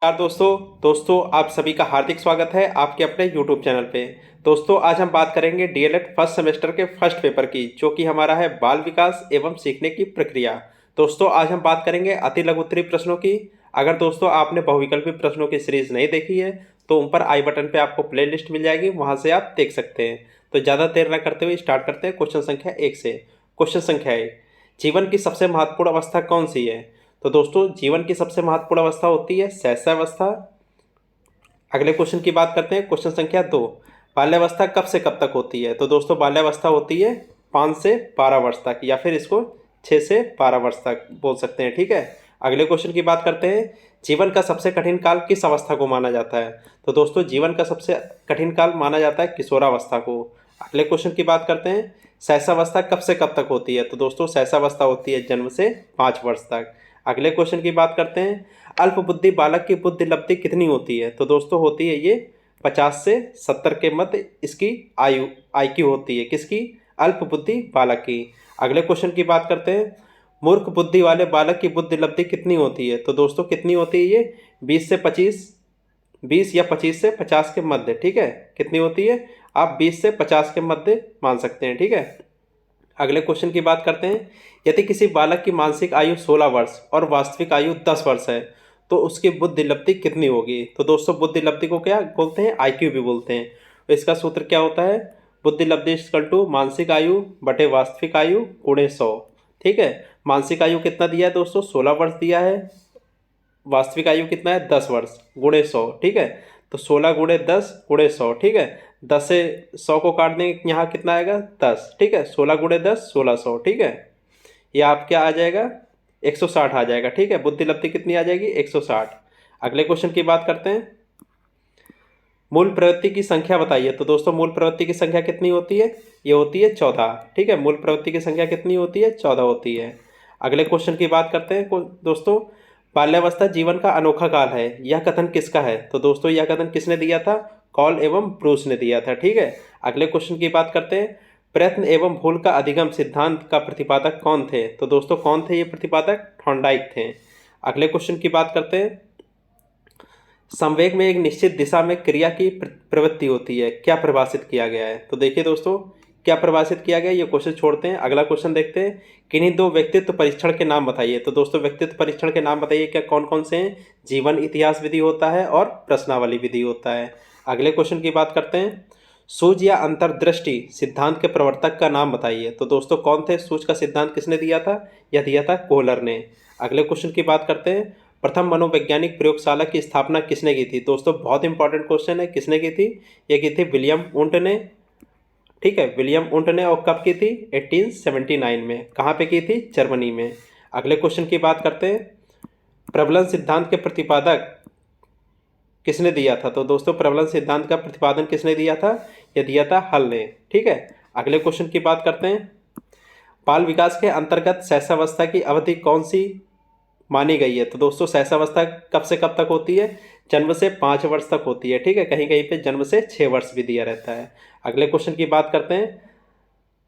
नमस्कार दोस्तों आप सभी का हार्दिक स्वागत है आपके अपने YouTube चैनल पे। दोस्तों आज हम बात करेंगे डीएलएड फर्स्ट सेमेस्टर के फर्स्ट पेपर की, जो कि हमारा है बाल विकास एवं सीखने की प्रक्रिया। दोस्तों आज हम बात करेंगे अति लघु उत्तरीय प्रश्नों की। अगर दोस्तों आपने बहुविकल्पी प्रश्नों की सीरीज नहीं देखी है तो ऊपर आई बटन पे आपको प्ले लिस्ट मिल जाएगी, वहाँ से आप देख सकते हैं। तो ज़्यादा देर न करते हुए स्टार्ट करते हैं क्वेश्चन संख्या 1 से। क्वेश्चन संख्या 1, जीवन की सबसे महत्वपूर्ण अवस्था कौन सी है? तो दोस्तों जीवन की सबसे महत्वपूर्ण अवस्था होती है शैशवावस्था। अगले क्वेश्चन की बात करते हैं, क्वेश्चन संख्या 2, बाल्यावस्था कब से कब तक होती है? तो दोस्तों बाल्यावस्था होती है 5 से 12 वर्ष तक, या फिर इसको 6 से 12 वर्ष तक बोल सकते हैं। ठीक है। अगले क्वेश्चन की बात करते हैं, जीवन का सबसे कठिन काल किस अवस्था को माना जाता है? तो दोस्तों जीवन का सबसे कठिन काल माना जाता है किशोरावस्था को। अगले क्वेश्चन की बात करते हैं, शैशवावस्था कब से कब तक होती है? तो दोस्तों शैशवावस्था होती है जन्म से 5 वर्ष तक। अगले क्वेश्चन की बात करते हैं, अल्प बुद्धि बालक की बुद्धि लब्धि कितनी होती है? तो दोस्तों होती है ये 50 से 70 के मध्य इसकी आईक्यू होती है। किसकी? अल्प बुद्धि बालक की। अगले क्वेश्चन की बात करते हैं, मूर्ख बुद्धि वाले बालक की बुद्धि लब्धि कितनी होती है? तो दोस्तों कितनी होती है ये? 20 से 25, 20 या 25 से 50 के मध्य। ठीक है। कितनी होती है? आप 20 से 50 के मध्य मान सकते हैं। ठीक है। अगले क्वेश्चन की बात करते हैं, यदि किसी बालक की मानसिक आयु 16 वर्ष और वास्तविक आयु 10 वर्ष है तो उसकी बुद्धि लब्धि कितनी होगी? तो दोस्तों बुद्धि लब्धि को क्या बोलते हैं? आईक्यू भी बोलते हैं। तो इसका सूत्र क्या होता है? बुद्धि लब्धि इक्वल टू मानसिक आयु बटे वास्तविक आयु गुणे 100। ठीक है। मानसिक आयु कितना दिया है दोस्तों? 16 वर्ष दिया है। वास्तविक आयु कितना है? 10 वर्ष गुणे 100। ठीक है। तो 16 गुणे 10 गुणे 100। ठीक है। 10 से 100 को काट देंगे, यहाँ कितना आएगा? 10। ठीक है। 16 गुणे 10 1600। ठीक है। ये आप क्या आ जाएगा? 160 आ जाएगा। ठीक है। बुद्धि लब्धि कितनी आ जाएगी? 160। अगले क्वेश्चन की बात करते हैं, मूल प्रवृत्ति की संख्या बताइए। तो दोस्तों मूल प्रवृत्ति की संख्या कितनी होती है? ये होती है 14। ठीक है। मूल प्रवृत्ति की संख्या कितनी होती है? 14 होती है। अगले क्वेश्चन की बात करते हैं दोस्तों, बाल्यावस्था जीवन का अनोखा काल है, यह कथन किसका है? तो दोस्तों यह कथन किसने दिया था? कॉल एवं ब्रूस ने दिया था। ठीक है। अगले क्वेश्चन की बात करते हैं, प्रयत्न एवं भूल का अधिगम सिद्धांत का प्रतिपादक कौन थे? तो दोस्तों कौन थे ये प्रतिपादक? थॉर्नडाइक थे। अगले क्वेश्चन की बात करते हैं, संवेग में एक निश्चित दिशा में क्रिया की प्रवृत्ति होती है, क्या परिभाषित किया गया है? तो देखिए दोस्तों क्या परिभाषित किया गया है, ये क्वेश्चन छोड़ते हैं। अगला क्वेश्चन देखते हैं, किन्हीं दो व्यक्तित्व परीक्षण के नाम बताइए। तो दोस्तों व्यक्तित्व परीक्षण के नाम बताइए, क्या कौन कौन से हैं? जीवन इतिहास विधि होता है और प्रश्नावली विधि होता है। अगले क्वेश्चन की बात करते हैं, सूझ या अंतर्दृष्टि सिद्धांत के प्रवर्तक का नाम बताइए। तो दोस्तों कौन थे? सूझ का सिद्धांत किसने दिया था? यह दिया था कोहलर ने। अगले क्वेश्चन की बात करते हैं, प्रथम मनोवैज्ञानिक प्रयोगशाला की स्थापना किसने की थी? दोस्तों बहुत इंपॉर्टेंट क्वेश्चन है, किसने की थी? ये की थी विलियम वुंट ने। ठीक है। विलियम वुंट ने। और कब की थी? 1879 में। कहाँ पे की थी? जर्मनी में। अगले क्वेश्चन की बात करते हैं, प्रबलन सिद्धांत के प्रतिपादक किसने दिया था? तो दोस्तों प्रबलन सिद्धांत का प्रतिपादन किसने दिया था? यह दिया था हल ने। ठीक है। अगले क्वेश्चन की बात करते हैं, बाल विकास के अंतर्गत शैशवावस्था की अवधि कौन सी मानी गई है? तो दोस्तों शैशवावस्था कब से कब तक होती है? जन्म से 5 वर्ष तक होती है। ठीक है। कहीं कहीं पे जन्म से 6 वर्ष भी दिया रहता है। अगले क्वेश्चन की बात करते हैं,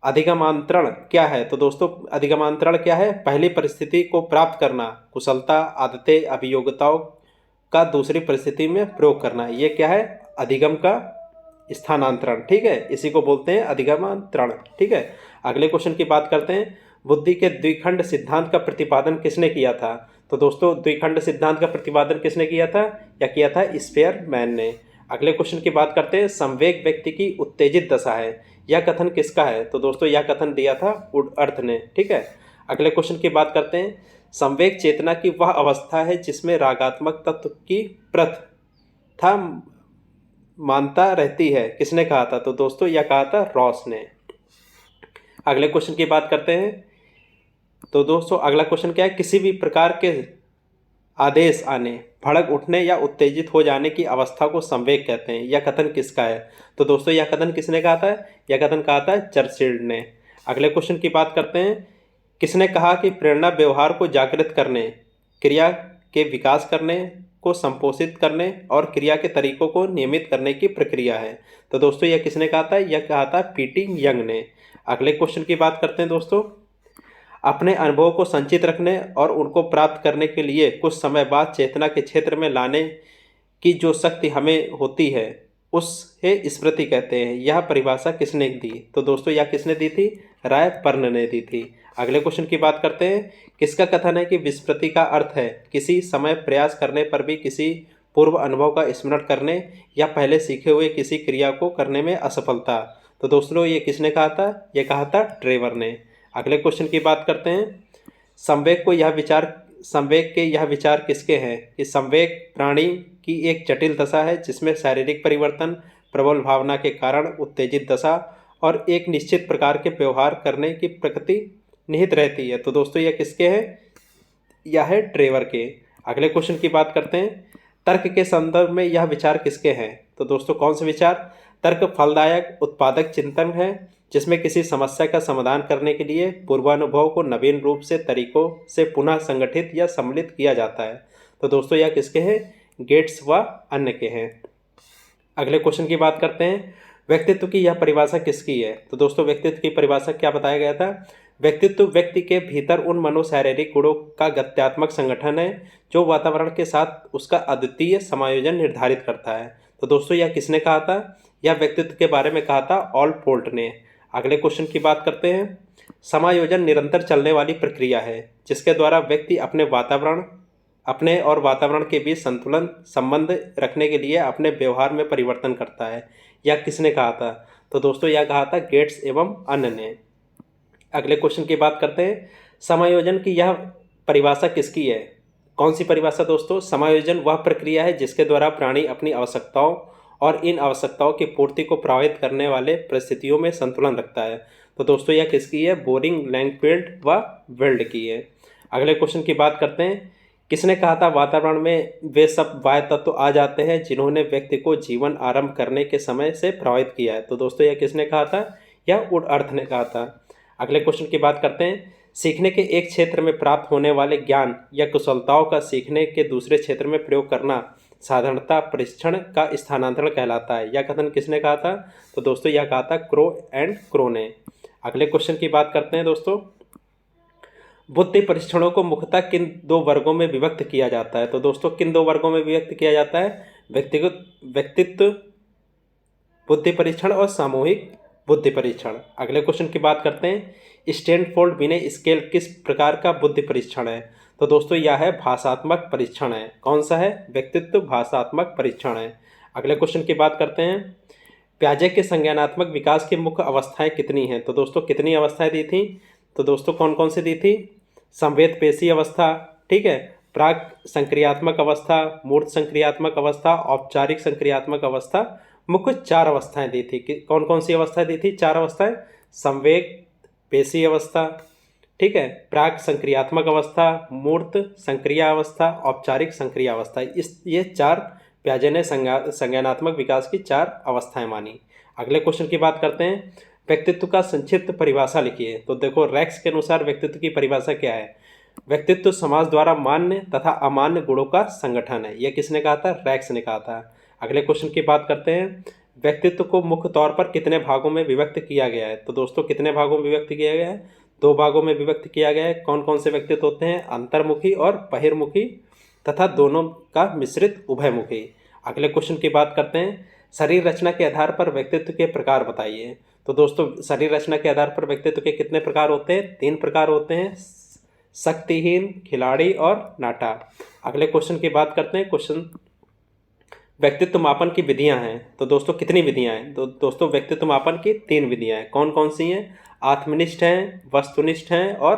अधिगमांतरण क्या है? तो दोस्तों अधिगमांतरण क्या है? पहली परिस्थिति को प्राप्त करना, कुशलता, आदतें, अभियोग्यताओं का दूसरी परिस्थिति में प्रयोग करना, ये क्या है? अधिगम का स्थानांतरण। ठीक है। इसी को बोलते हैं अधिगमांतरण। ठीक है। अगले क्वेश्चन की बात करते हैं, बुद्धि के द्विखंड सिद्धांत का प्रतिपादन किसने किया था? तो दोस्तों द्विखंड सिद्धांत का प्रतिपादन किसने किया था? या किया था स्पेयरमैन ने। अगले क्वेश्चन की बात करते हैं, संवेग व्यक्ति की उत्तेजित दशा है, यह कथन किसका है? तो दोस्तों यह कथन दिया था वुडअर्थ ने। ठीक है। अगले क्वेश्चन की बात करते हैं, संवेग चेतना की वह अवस्था है जिसमें रागात्मक तत्व की प्रथा मानता रहती है, किसने कहा था? तो दोस्तों यह कहा था रॉस ने। अगले क्वेश्चन की बात करते हैं, तो दोस्तों अगला क्वेश्चन क्या है, किसी भी प्रकार के आदेश आने, भड़क उठने या उत्तेजित हो जाने की अवस्था को संवेग कहते हैं, यह कथन किसका है? तो दोस्तों यह कथन किसने कहा था? यह कथन कहा था चर्चिल ने। अगले क्वेश्चन की बात करते हैं, किसने कहा कि प्रेरणा व्यवहार को जागृत करने, क्रिया के विकास करने को संपोषित करने और क्रिया के तरीकों को नियमित करने की प्रक्रिया है? तो दोस्तों यह किसने कहा था? यह कहा था पीटी यंग ने। अगले क्वेश्चन की बात करते हैं दोस्तों, अपने अनुभवों को संचित रखने और उनको प्राप्त करने के लिए कुछ समय बाद चेतना के क्षेत्र में लाने की जो शक्ति हमें होती है उसे स्मृति कहते हैं। यह परिभाषा किसने दी? तो दोस्तों यह किसने दी थी? राय पर्न ने दी थी। अगले क्वेश्चन की बात करते हैं। किसका कथन है कि विस्मृति का अर्थ है किसी समय प्रयास करने पर भी किसी पूर्व अनुभव का स्मरण करने या पहले सीखे हुए किसी क्रिया को करने में असफलता? तो दोस्तों ये किसने कहा था? ये कहा था ट्रेवर ने। अगले क्वेश्चन की बात करते हैं। संवेग के यह विचार किसके हैं कि संवेग प्राणी की एक जटिल दशा है जिसमें शारीरिक परिवर्तन, प्रबल भावना के कारण उत्तेजित दशा और एक निश्चित प्रकार के व्यवहार करने की प्रकृति निहित रहती है। तो दोस्तों यह किसके हैं? यह है ट्रेवर के। अगले क्वेश्चन की बात करते हैं। तर्क के संदर्भ में यह विचार किसके हैं? तो दोस्तों कौन से विचार? तर्क फलदायक उत्पादक चिंतन है जिसमें किसी समस्या का समाधान करने के लिए पूर्वानुभव को नवीन रूप से तरीकों से पुनः संगठित या सम्मिलित किया जाता है। तो दोस्तों यह किसके हैं? गेट्स व अन्य के हैं। अगले क्वेश्चन की बात करते हैं। व्यक्तित्व की यह परिभाषा किसकी है? तो दोस्तों व्यक्तित्व की परिभाषा क्या बताया गया था? व्यक्तित्व व्यक्ति के भीतर उन मनोशारीरिक गुणों का गत्यात्मक संगठन है जो वातावरण के साथ उसका अद्वितीय समायोजन निर्धारित करता है। तो दोस्तों यह किसने कहा था? यह व्यक्तित्व के बारे में कहा था ऑलपोर्ट ने। अगले क्वेश्चन की बात करते हैं। समायोजन निरंतर चलने वाली प्रक्रिया है जिसके द्वारा व्यक्ति अपने और वातावरण के बीच संतुलन संबंध रखने के लिए अपने व्यवहार में परिवर्तन करता है। यह किसने कहा था? तो दोस्तों यह कहा था गेट्स एवं अन्य ने। अगले क्वेश्चन की बात करते हैं। समायोजन की यह परिभाषा किसकी है? कौन सी परिभाषा दोस्तों? समायोजन वह प्रक्रिया है जिसके द्वारा प्राणी अपनी आवश्यकताओं और इन आवश्यकताओं की पूर्ति को प्रभावित करने वाले परिस्थितियों में संतुलन रखता है। तो दोस्तों यह किसकी है? बोरिंग, लैंगफील्ड व वेल्ड की है। अगले क्वेश्चन की बात करते हैं। किसने कहा था वातावरण में वे सब बाह्य तत्व आ जाते हैं जिन्होंने व्यक्ति को जीवन आरंभ करने के समय से प्रभावित किया है? तो दोस्तों यह किसने कहा था? यह वुडवर्थ ने कहा था। अगले क्वेश्चन की बात करते हैं। सीखने के एक क्षेत्र में प्राप्त होने वाले ज्ञान या कुशलताओं का सीखने के दूसरे क्षेत्र में प्रयोग करना साधारणतः परीक्षण का स्थानांतरण कहलाता है। यह कथन किसने कहा था? तो दोस्तों यह कहा था क्रो ने। अगले क्वेश्चन की बात करते हैं दोस्तों। बुद्धि परीक्षणों को मुख्यतः किन दो वर्गों में विभक्त किया जाता है? तो दोस्तों किन दो वर्गों में विभक्त किया जाता है? व्यक्तित्व बुद्धि परीक्षण और सामूहिक बुद्धि परीक्षण। अगले क्वेश्चन की बात करते हैं। स्टैनफोर्ड बिने स्केल किस प्रकार का बुद्धि परीक्षण है? तो दोस्तों यह है भाषात्मक परीक्षण है। कौन सा है? व्यक्तित्व भाषात्मक परीक्षण है। अगले क्वेश्चन की बात करते हैं। प्याजे के संज्ञानात्मक विकास की मुख्य अवस्थाएं कितनी हैं? तो दोस्तों कितनी अवस्थाएं दी थी? तो दोस्तों कौन कौन सी दी थी? संवेद पेशी अवस्था, ठीक है, प्राक संक्रियात्मक अवस्था, मूर्त संक्रियात्मक अवस्था, औपचारिक संक्रियात्मक अवस्था। मुख्य 4 अवस्थाएं दी थी। कौन कौन सी अवस्थाएं दी थी? 4 अवस्थाएं। संवेग पेशी अवस्था, ठीक है, प्राक संक्रियात्मक अवस्था, मूर्त संक्रिया अवस्था, औपचारिक संक्रिया अवस्था। ये 4 प्याजे ने संज्ञानात्मक विकास की 4 अवस्थाएं मानी। अगले क्वेश्चन की बात करते हैं। व्यक्तित्व का संक्षिप्त परिभाषा लिखिए। तो देखो रैक्स के अनुसार व्यक्तित्व की परिभाषा क्या है? व्यक्तित्व समाज द्वारा मान्य तथा अमान्य गुणों का संगठन है। यह किसने कहा था? रैक्स ने कहा था। अगले क्वेश्चन की बात करते हैं। व्यक्तित्व को मुख्य तौर पर कितने भागों में विभक्त किया गया है? तो दोस्तों कितने भागों में विभक्त किया गया है? 2 भागों में विभक्त किया गया है। कौन कौन से व्यक्तित्व होते हैं? अंतर्मुखी और बहिर्मुखी तथा दोनों का मिश्रित उभयमुखी। अगले क्वेश्चन की बात करते हैं। शरीर रचना के आधार पर व्यक्तित्व के प्रकार बताइए। तो दोस्तों शरीर रचना के आधार पर व्यक्तित्व के कितने प्रकार होते हैं? 3 प्रकार होते हैं, शक्तिहीन, खिलाड़ी और नाटा। अगले क्वेश्चन की बात करते हैं। क्वेश्चन व्यक्तित्व मापन की विधियां हैं। तो दोस्तों कितनी विधियां हैं? तो दोस्तों व्यक्तित्व मापन की 3 विधियां हैं। कौन कौन सी हैं? आत्मनिष्ठ हैं, वस्तुनिष्ठ हैं और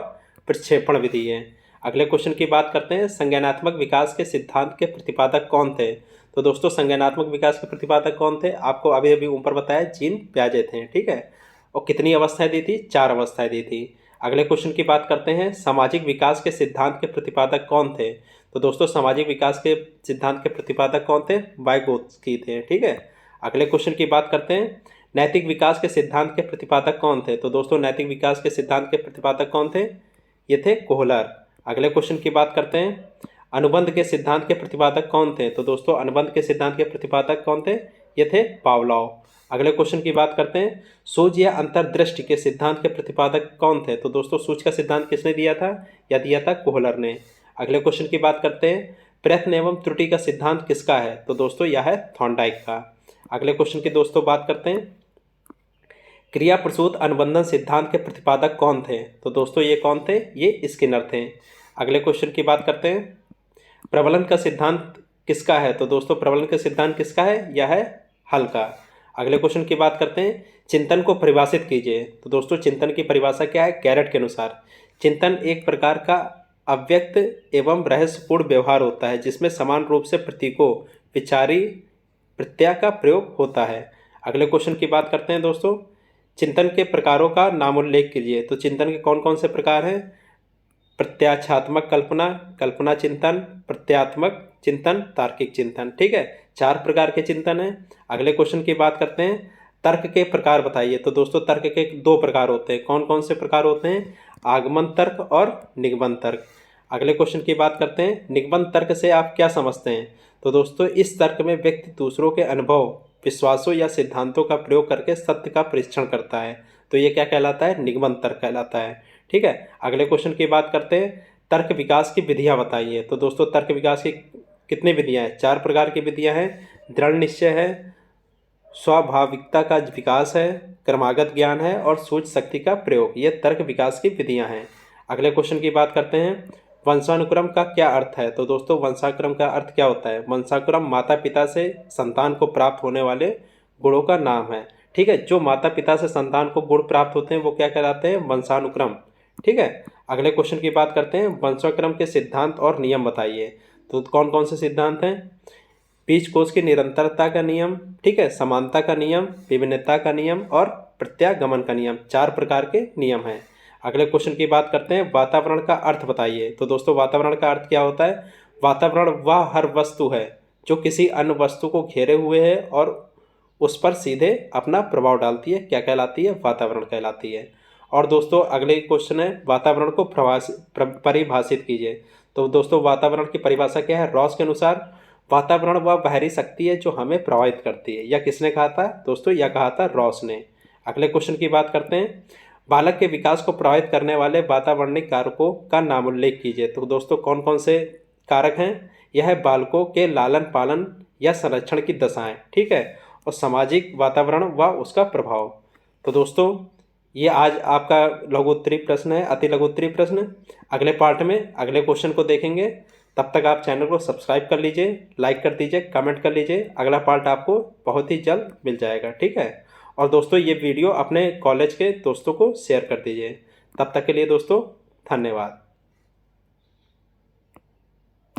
प्रक्षेपण विधि है। अगले क्वेश्चन की बात करते हैं। संज्ञानात्मक विकास के सिद्धांत के प्रतिपादक कौन थे? तो दोस्तों संज्ञानात्मक विकास के प्रतिपादक कौन थे? आपको अभी अभी ऊपर बताया, जीन प्याजे थे, ठीक है। और कितनी अवस्थाएं दी थी? 4 अवस्थाएं दी थी। अगले क्वेश्चन की बात करते हैं। सामाजिक विकास के सिद्धांत के प्रतिपादक कौन थे? तो दोस्तों सामाजिक विकास के सिद्धांत के प्रतिपादक कौन थे? वाइगोत्स्की थे, ठीक है। अगले क्वेश्चन की बात करते हैं। नैतिक विकास के सिद्धांत के प्रतिपादक कौन थे? तो दोस्तों नैतिक विकास के सिद्धांत के प्रतिपादक कौन थे? ये थे कोहलर। अगले क्वेश्चन की बात करते हैं। अनुबंध के सिद्धांत के प्रतिपादक कौन थे? तो दोस्तों अनुबंध के सिद्धांत के प्रतिपादक कौन थे? ये थे पावलोव। अगले क्वेश्चन की बात करते हैं, सूझ या अंतर्दृष्टि के सिद्धांत के प्रतिपादक कौन थे? तो दोस्तों सूझ का सिद्धांत किसने दिया था? या दिया था कोहलर ने। अगले क्वेश्चन की बात करते हैं, प्रयत्न एवं त्रुटि का सिद्धांत किसका है? तो दोस्तों यह है थॉर्नडाइक का। अगले क्वेश्चन की दोस्तों बात करते हैं, क्रिया प्रसूत अनुबंधन सिद्धांत के प्रतिपादक कौन थे? तो दोस्तों ये कौन थे? ये स्किनर थे। अगले क्वेश्चन की बात करते हैं, प्रबलन का सिद्धांत किसका है? तो दोस्तों प्रबलन का सिद्धांत किसका है? यह है हल का। अगले क्वेश्चन की बात करते हैं, चिंतन को परिभाषित कीजिए। तो दोस्तों चिंतन की परिभाषा क्या है? कैरेट के अनुसार चिंतन एक प्रकार का अव्यक्त एवं रहस्यपूर्ण व्यवहार होता है जिसमें समान रूप से प्रतीकों, विचारी प्रत्यय का प्रयोग होता है। अगले क्वेश्चन की बात करते हैं दोस्तों, चिंतन के प्रकारों का नामोल्लेख कीजिए। तो चिंतन के कौन कौन से प्रकार हैं? प्रत्याक्षात्मक कल्पना, कल्पना चिंतन, प्रत्यात्मक चिंतन, तार्किक चिंतन। ठीक है, 4 प्रकार के चिंतन हैं। अगले क्वेश्चन की बात करते हैं, तर्क के प्रकार बताइए। तो दोस्तों तर्क के 2 प्रकार होते हैं। कौन कौन से प्रकार होते हैं? आगमन तर्क और निगमन तर्क। अगले क्वेश्चन की बात करते हैं, निगमन तर्क से आप क्या समझते हैं? तो दोस्तों इस तर्क में व्यक्ति दूसरों के अनुभव, विश्वासों या सिद्धांतों का प्रयोग करके सत्य का परीक्षण करता है। तो ये क्या कहलाता है? निगमन तर्क कहलाता है। ठीक है, अगले क्वेश्चन की बात करते हैं, तर्क विकास की विधियां बताइए। तो दोस्तों तर्क विकास की कितनी विधियां हैं? 4 प्रकार की विधियां हैं। दृढ़ निश्चय है, स्वाभाविकता का विकास है, क्रमागत ज्ञान है और सूझ शक्ति का प्रयोग। ये तर्क विकास की विधियां हैं। अगले क्वेश्चन की बात करते हैं, वंशानुक्रम का क्या अर्थ है? तो दोस्तों वंशानुक्रम का अर्थ क्या होता है? वंशानुक्रम माता पिता से संतान को प्राप्त होने वाले गुणों का नाम है। ठीक है, जो माता पिता से संतान को गुण प्राप्त होते हैं वो क्या कहलाते हैं? वंशानुक्रम। ठीक है, अगले क्वेश्चन की बात करते हैं, वंशानुक्रम के सिद्धांत और नियम बताइए। तो कौन कौन से सिद्धांत हैं? बीजकोश की निरंतरता का नियम, ठीक है, समानता का नियम, विभिन्नता का नियम और प्रत्यागमन का नियम। 4 प्रकार के नियम हैं। अगले क्वेश्चन की बात करते हैं, वातावरण का अर्थ बताइए। तो दोस्तों वातावरण का अर्थ क्या होता है? वातावरण वह हर वस्तु है जो किसी अन्य वस्तु को घेरे हुए है और उस पर सीधे अपना प्रभाव डालती है। क्या कहलाती है? वातावरण कहलाती है। और दोस्तों अगले क्वेश्चन है, वातावरण को परिभाषित कीजिए। तो दोस्तों वातावरण की परिभाषा क्या है? रॉस के अनुसार वातावरण वह बाहरी शक्ति है जो हमें प्रभावित करती है। यह किसने कहा था? दोस्तों यह कहा था रॉस ने। अगले क्वेश्चन की बात करते हैं, बालक के विकास को प्रभावित करने वाले वातावरणिक कारकों का नामोल्लेख कीजिए। तो दोस्तों कौन कौन से कारक हैं? यह है बालकों के लालन पालन या संरक्षण की दशाएं, ठीक है, और सामाजिक वातावरण व उसका प्रभाव। तो दोस्तों ये आज आपका लघु उत्तरीय प्रश्न है, अति लघु उत्तरीय प्रश्न। अगले पार्ट में अगले क्वेश्चन को देखेंगे। तब तक आप चैनल को सब्सक्राइब कर लीजिए, लाइक कर दीजिए, कमेंट कर लीजिए। अगला पार्ट आपको बहुत ही जल्द मिल जाएगा। ठीक है, और दोस्तों ये वीडियो अपने कॉलेज के दोस्तों को शेयर कर दीजिए। तब तक के लिए दोस्तों धन्यवाद।